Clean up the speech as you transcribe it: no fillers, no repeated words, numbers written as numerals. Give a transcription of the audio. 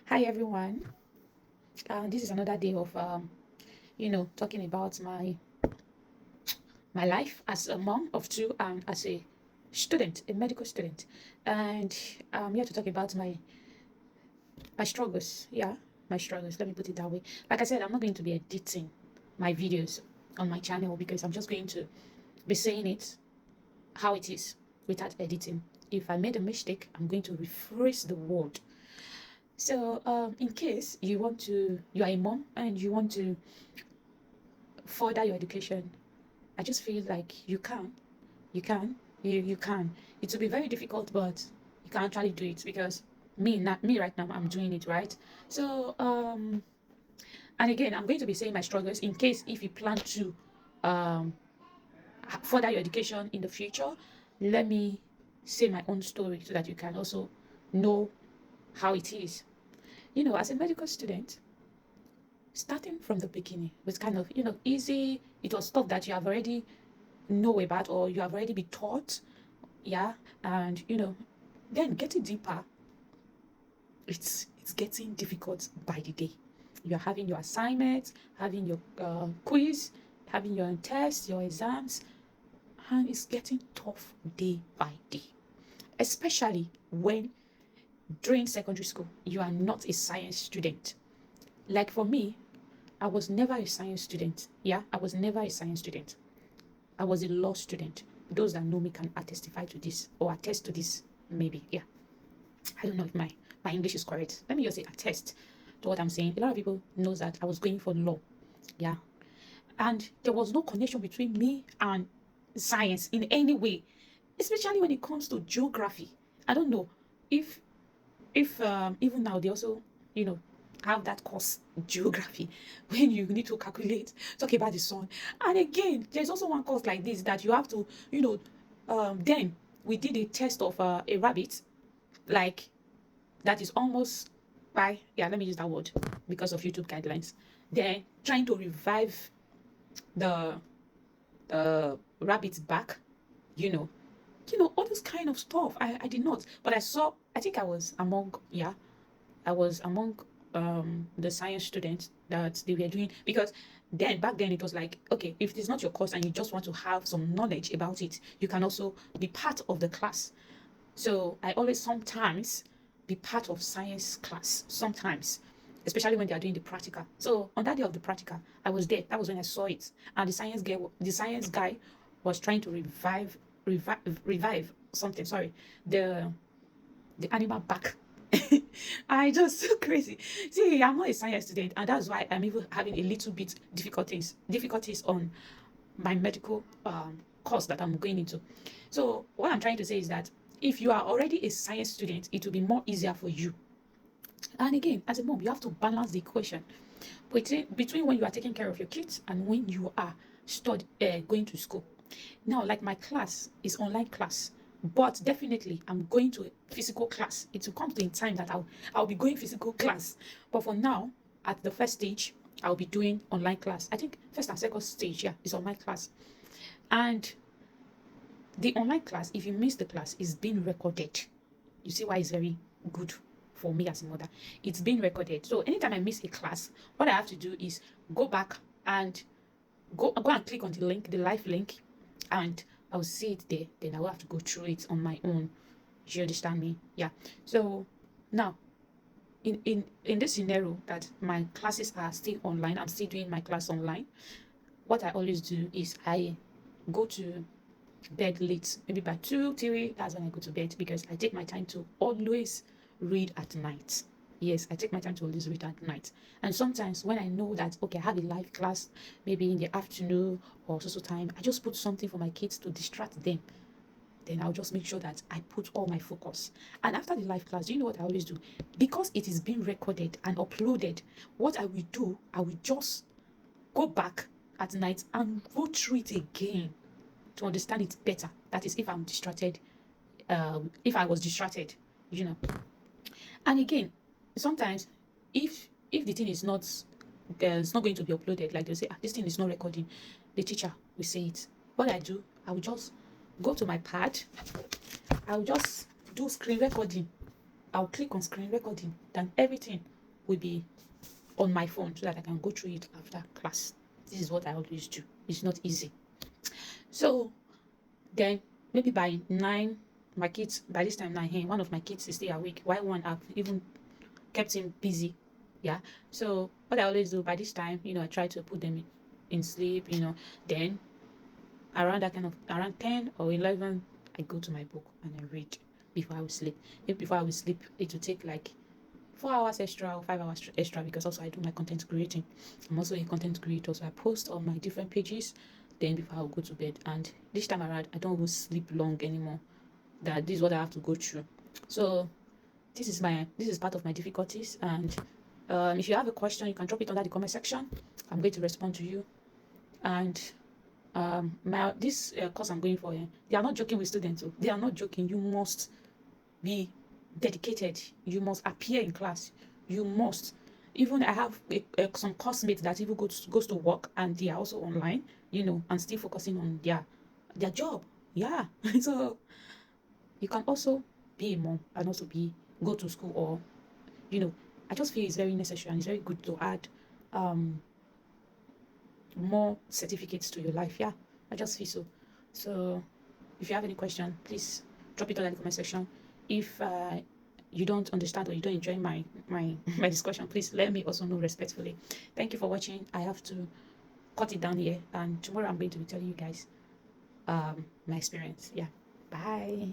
Hi everyone. This is another day of talking about my life as a mom of two and as a student, a medical student, and I'm here to talk about my struggles. Yeah, my struggles. Let me put it that way. Like I said, I'm not going to be editing my videos on my channel because I'm just going to be saying it how it is without editing. If I made a mistake, I'm going to rephrase the word. So, in case you are a mom and you want to further your education, I just feel like you can, you can. It will be very difficult, but you can actually do it because not me right now, I'm doing it right. So, and again, I'm going to be saying my struggles in case if you plan to um further your education in the future. Let me say my own story so that you can also know how it is. As a medical student, starting from the beginning was kind of easy. It was stuff that you have already know about or you have already been taught. Yeah. And then getting deeper, it's getting difficult by the day. You're having your assignments, having your quiz, having your tests, your exams, and it's getting tough day by day, especially when during secondary school you are not a science student. Like for me, I was never a science student. Yeah, I was never a science student. I was a law student. Those that know me can testify to this or attest to this, maybe. Yeah. I don't know if my English is correct. Let me just say attest to what I'm saying. A lot of people knows that I was going for law. Yeah. And there was no connection between me and science in any way, especially when it comes to geography. I don't know if even now they also you know have that course geography when you need to calculate, talk about the sun. And again, there's also one course like this that you have to then we did a test of a rabbit, like that is almost by, yeah, let me use that word because of YouTube guidelines. They're trying to revive the rabbit's back, you know all this kind of stuff. I did not, but I think I was among, yeah, I was among the science students that they were doing, because then back then it was like, okay, if it's not your course and you just want to have some knowledge about it, you can also be part of the class. So I always sometimes be part of science class, sometimes, especially when they are doing the practical. So on that day of the practical, I was there. That was when I saw it. And the science guy was trying to revive something, sorry, the animal back. I just so crazy. See, I'm not a science student, and that's why I'm even having a little bit difficulties on my medical course that I'm going into. So what I'm trying to say is that if you are already a science student, it will be more easier for you. And again, as a mom, you have to balance the equation between when you are taking care of your kids and when you are going to school. Now, like my class is online class, but definitely I'm going to a physical class. It will come to a time that I'll be going physical class. But for now, at the first stage, I'll be doing online class. I think first and second stage, yeah, is online class. And the online class, if you miss the class, is being recorded. You see why it's very good for me as a mother. It's being recorded. So anytime I miss a class, what I have to do is go back and go and click on the link, the live link, and I'll see it there. Then I will have to go through it on my own. You understand me? Yeah. So now, in this scenario that my classes are still online, I'm still doing my class online. What I always do is I go to bed late, maybe by 2, 3. That's when I go to bed, because I take my time to always read at night. Yes, I take my time to always read at night. And sometimes when I know that, okay, I have a live class, maybe in the afternoon or so time, I just put something for my kids to distract them. Then I'll just make sure that I put all my focus. And after the live class, do you know what I always do? Because it is being recorded and uploaded, what I will do, I will just go back at night and go through it again to understand it better. That is, if I'm distracted, if I was distracted, you know. And again, sometimes if the thing is not it's not going to be uploaded, like they say, this thing is not recording, the teacher will say it. What I do, I will just go to my pad, I'll just do screen recording. I'll click on screen recording, then everything will be on my phone so that I can go through it after class. This is what I always do. It's not easy. So then maybe by 9, my kids, by this time 9, hey, one of my kids is still awake. Why one I've even kept him busy. Yeah. So what I always do by this time, I try to put them in sleep, then around that kind of around 10 or 11, I go to my book and I read before I will sleep. If before I will sleep, it will take like 4 hours extra or 5 hours extra, because also I do my content creating. I'm also a content creator, so I post on my different pages. Then before I'll go to bed, and this time around, I don't even sleep long anymore. That this is what I have to go through. So this is part of my difficulties. And if you have a question, you can drop it under the comment section. I'm going to respond to you. And my this course I'm going for, they are not joking with students. Oh. They are not joking. You must be dedicated. You must appear in class. You must. Even I have some classmates that even goes to work and they are also online, and still focusing on their job. Yeah. So you can also be a mom and also go to school, or I just feel it's very necessary and it's very good to add um more certificates to your life. Yeah, I just feel so. So if you have any question, please drop it on in the comment section. If you don't understand or you don't enjoy my my discussion, please let me also know respectfully. Thank you for watching. I have to cut it down here, and tomorrow I'm going to be telling you guys my experience. Yeah, bye.